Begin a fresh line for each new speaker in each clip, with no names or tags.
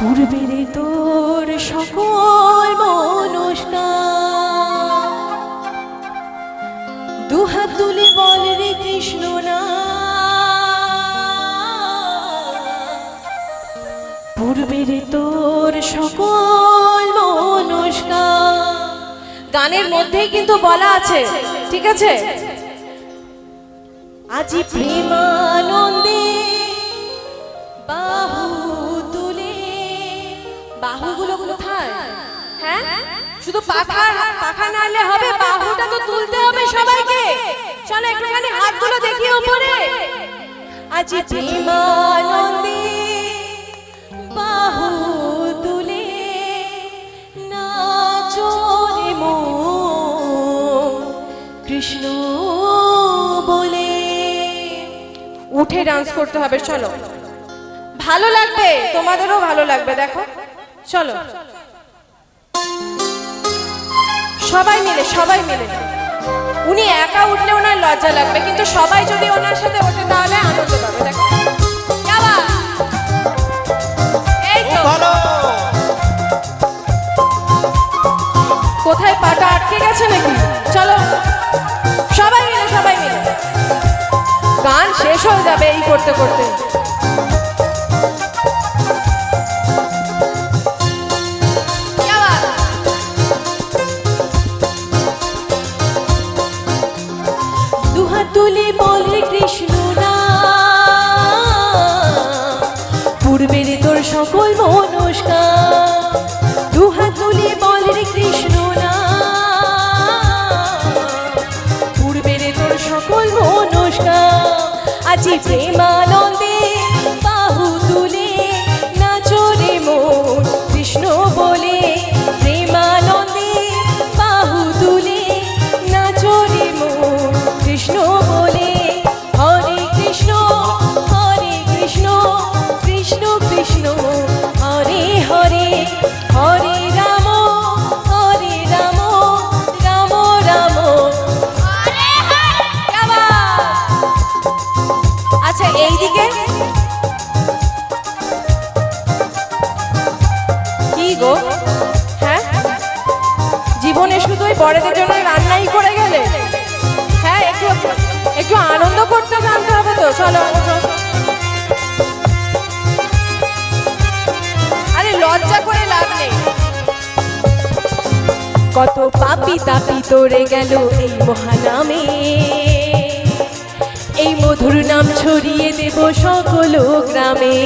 পূর্বেরে তোর সকল মনস্কার দুহাত তুলে বল রে কৃষ্ণ না পূর্বেরে তোর সকল মনস্কার। গানের মধ্যেই কিন্তু বলা আছে, ঠিক আছে? আজি প্রেমানন্দে বাহু তুলে, বাহুগুলো কোথায়? হ্যাঁ, শুধু পাখা নাড়লে হবে? বাহুটা তো তুলতে হবে সবাইকে। চলো একটুখানি হাতগুলো দেখি উপরে। আজি প্রেমানন্দে বাহু তুলে নাচো রে মন কৃষ্ণ বলে। উঠে ডান্স করতে হবে, চলো। ভালো লাগবে, তোমাদেরও ভালো লাগবে, দেখো। চলো সবাই মিলে, সবাই মিলে। উনি একা উঠলে ওনার লজ্জা লাগবে, কিন্তু সবাই যদি ওনার সাথে ওঠে তাহলে আনন্দ পাবে। দেখো এই তো, কোথায় পাটা আটকে গেছে নাকি? চলো সবাই মিলে, সবাই মিলে। গান শেষ হয়ে যাবে এই করতে করতে। দুহাত তুলে বল রে কৃষ্ণ না পূর্বের তোর সকল মনস্কার। দুহাত তুলে বল রে কৃষ্ণ না পূর্বের তোর সকল মনস্কার। আজি প্রেমানন্দে বাহু তুলে নাচো রে মন কৃষ্ণ বলে। প্রেমানন্দে বাহু তুলে নাচো রে মন কৃষ্ণ বলে। হরে কৃষ্ণ কৃষ্ণ কৃষ্ণ হরে হরে, হরে রাম রাম রাম হরে হরে। আচ্ছা এইদিকে কি গো? হ্যাঁ, জীবনে শুধুই বড়দের জন্য রান্নাই করে গেলে? হ্যাঁ, একটু একটু আনন্দ করতে জানতে হবে তো। চলো, আরে লজ্জা করে লাভ নেই। কত পাপি তাপি তোরে গেল এই মহানামে, এই মধুর নাম ছড়িয়ে দেব সকল গ্রামে।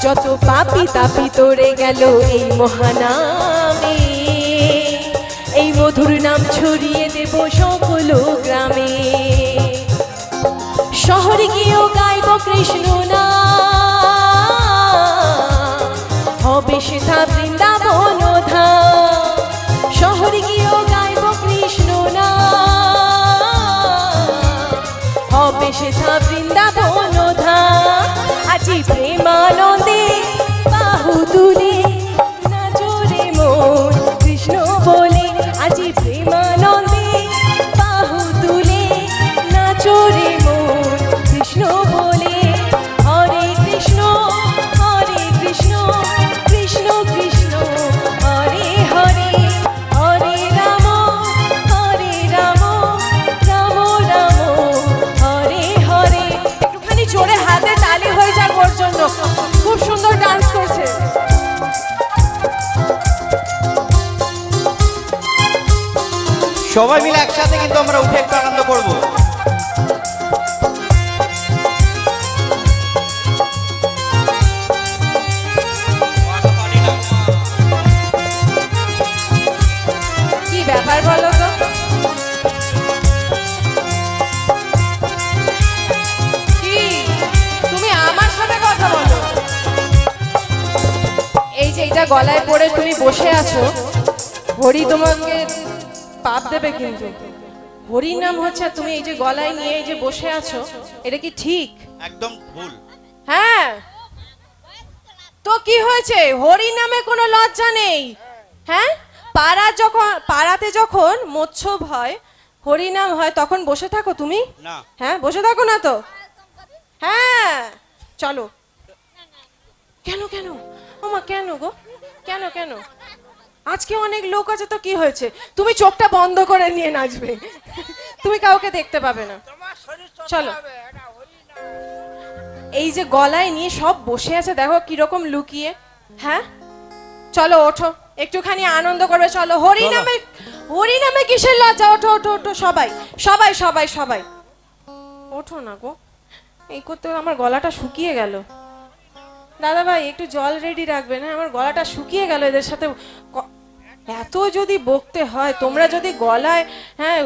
যত পাপি তাপি তোরে গেল এই মহানামে, এই মধুর নাম ছড়িয়ে দেব সকল গ্রামে। শহরে গিয়েও গাইব কৃষ্ণ না হবে সেথা বৃন্দাবন ধাম। শহরে গিয়েও গাইব কৃষ্ণ না হবে সেথা বৃন্দাবন ধাম। আজি প্রেমানন্দে বাহু তুলে নাচো রে মন কৃষ্ণ বলে। আজি প্রেমানন্দে বাহু তুলে নাচো রে মন কৃষ্ণ বলে। হরে কৃষ্ণ কৃষ্ণ কৃষ্ণ হরে হরে, হরে রাম রাম রাম হরে হরে। একটুখানি জোরে হাতে তালি হয়ে যাক ওর জন্য, খুব সুন্দর ডান্স করছে।
সবাই মিলে একসাথে কিন্তু আমরা উঠে একটু আনন্দ করবো।
কি ব্যাপার বলো তো? কি তুমি আমার সাথে কথা বলো? এই যে এটা গলায় পরে তুমি বসে আছো, হরি তোমাকে পাপ দেবে কিন্তু। হরির নাম হচ্ছে, তুমি এই যে গলায় নিয়ে এই যে বসে আছো, এটা কি ঠিক?
একদম ভুল।
হ্যাঁ, তো কি হয়েছে? হরি নামে কোনো লজ্জা নেই। হ্যাঁ, পাড়াতে যখন মোচ্ছব হয়, হরিনাম হয়, তখন বসে থাকো তুমি?
না।
হ্যাঁ, বসে থাকো না তো। হ্যাঁ, চলো কেন কেন ওমা কেন গো কেন কেন আজকে অনেক লোক আছে তো কি হয়েছে তুমি চোখটা বন্ধ করে নিয়ে নাচবে তুমি কাউকে দেখতে পাবে না চলো এই যে গলায় নিয়ে সব বসে আছে দেখো কিরকম লুকিয়ে হ্যাঁ চলো ওঠো একটুখানি আনন্দ করবে চলো হরি নামে কিসের লজ্জা ওঠো ওঠো ওঠো সবাই সবাই সবাই সবাই ওঠো না গো এই করতে আমার গলাটা শুকিয়ে গেল দাদা ভাই একটু জল রেডি রাখবেন হ্যাঁ আমার গলাটা শুকিয়ে গেল এদের সাথে এত যদি বকতে হয় তোমরা যদি গলায় হ্যাঁ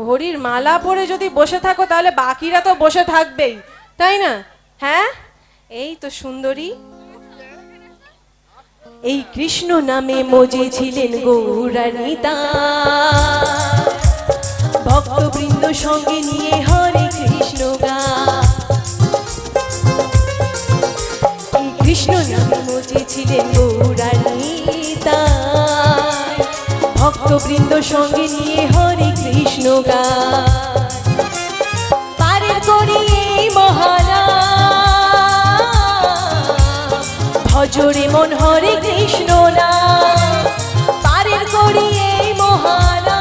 হরির মালা পরে যদি বসে থাকো তাহলে বাকিরা তো বসে থাকবেই তাই না হ্যাঁ এই তো সুন্দরী এই কৃষ্ণ নামে মজে ছিলেন গৌরানিতা ভক্তবৃন্দ সঙ্গে নিয়ে হরে কৃষ্ণ গা এই কৃষ্ণ নামে মজে ছিলেন গৌরানিতা ভক্তবৃন্দ সঙ্গে নিয়ে হরে কৃষ্ণ গা পারের করি এই মহারা ভজরে মন হরে কৃষ্ণ না পারের করি এই মহারা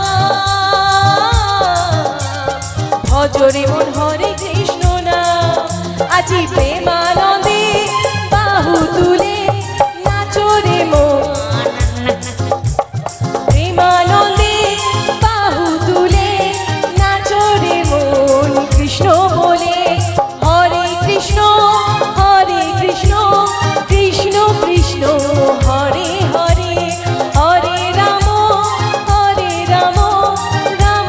ভজরে মন হরে কৃষ্ণ না আজি প্রেমানন্দে বাহু তুলে নাচরে মন প্রেমানন্দে বাহু তুলে নাচরে মন কৃষ্ণ বলে হরে কৃষ্ণ কৃষ্ণ কৃষ্ণ কৃষ্ণ হরে হরে হরে রাম রাম রাম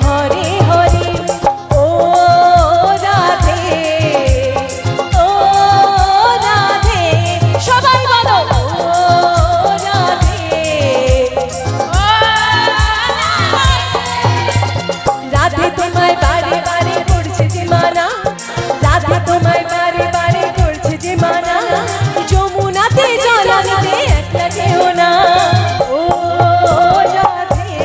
হরে হরে ও রাধে সবাই বলো ও রাধে রাধে তোমায় বারে বারে করছে যে মানা রাধে তোমায় বারে বারে করছে যে মানা যমুনাতে জল আনতে একলা যেও না ও রাধে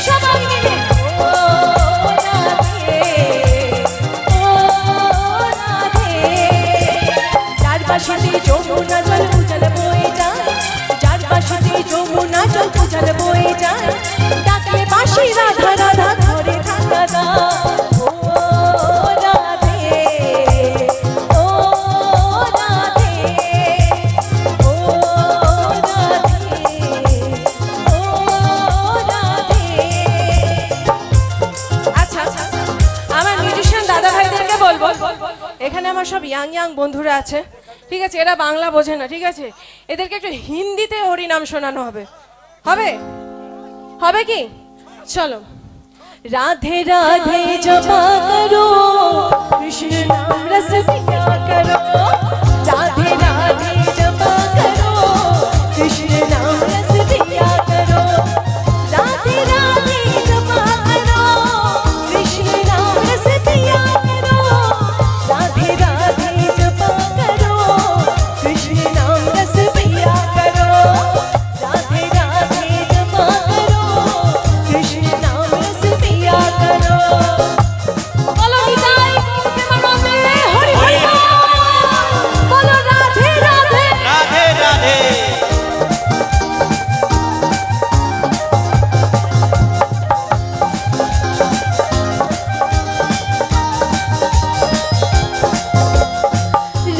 সবাই মিলে ও রাধে যার পাশে যমুনা জল উজাল বয়ে যায় যার পাশে যমুনা জল উজাল বয়ে যায় ডাকলে বাঁশি রাধা রাধা ঘরে থাকা দা ও রাধে ও রাধে ও রাধে ও রাধে আচ্ছা আমার মিউজিশিয়ান দাদা ভাইদেরকে বলবো এখানে আমার সব ইয়াং বন্ধুরা আছে ঠিক আছে এরা বাংলা বোঝে না ঠিক আছে এদেরকে একটু হিন্দিতে হরিনাম শোনানো হবে হবে হবে কি চলো राधे राधे जपा करो कृष्ण नाम रस पिया करो राधे राधे जपा करो कृष्ण नाम रस पिया करो राधे राधे जपा करो कृष्ण नाम रस पिया करो राधे राधे जपा करो कृष्ण नाम रस पिया करो राधे राधे जपा करो कृष्ण नाम रस पिया करो बोलो निताई प्रेमानंदे हरि हरि बोलो राधे राधे
राधे राधे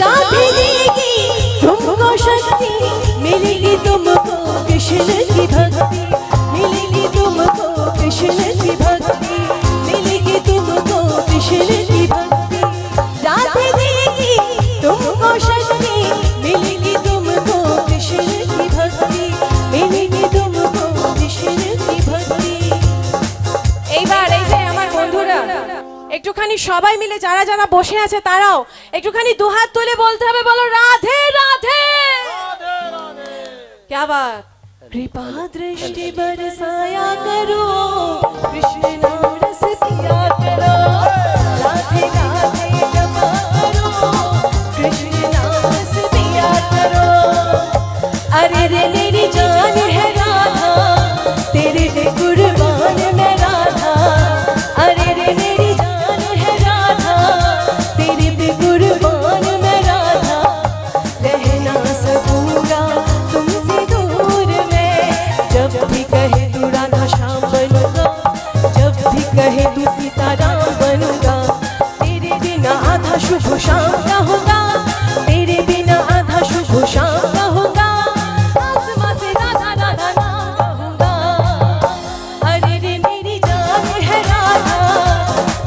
राधे देगी तुमको शक्ति मिलेगी तुमको कृष्ण की भक्ति मिलेगी तुमको कृष्ण की भक्ति मिलेगी तुमको कृष्ण की भक्ति राधे देगी तुमको शक्ति मिलेगी तुमको कृष्ण की भक्ति मिलेगी तुमको कृष्ण की भक्ति এইবার এই যে আমার বন্ধুরা একটুখানি সবাই মিলে যারা যারা বসে আছে তারাও একটুখানি দুহাত তুলে বলতে হবে বলো রাধে রাধে क्या बात कृपा दृष्टि बरसाया करो कृष्ण नाम रस पिया करो राधे राधे जपा करो कृष्ण नाम रस पिया करो अरे रे मेरी जान है राधा तेरे लिए कुर्बान मैं राधा अरे रे मेरी जान है राधा शुभ शाम कहूँगा, तेरे बिना आधा शुभ शाम कहूँगा, आसमां से राधा राधा नाम कहूँगा। अरे रे मेरी जान है राधा,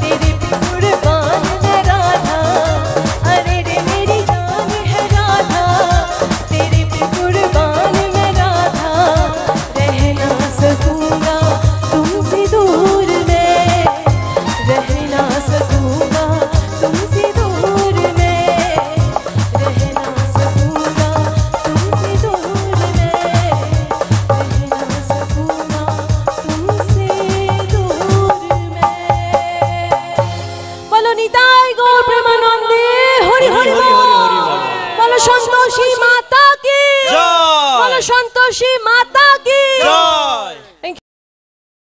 तेरे पे कुर्बान मैं राधा। अरे रे मेरी जान है राधा, तेरे पे कुर्बान मैं राधा। रह ना सकूँगा तुमसे दूर मैं, रह ना सकूँगा तुमसे दूर मैं, रह ना सकूँगा तुमसे दूर मैं, रह ना सकूँगा तुमसे दूर मैं। बोलो निताई गौर प्रेमानंदे हरि हरि बोल। बोलो संतोषी माता की,
जय।
बोलो संतोषी माता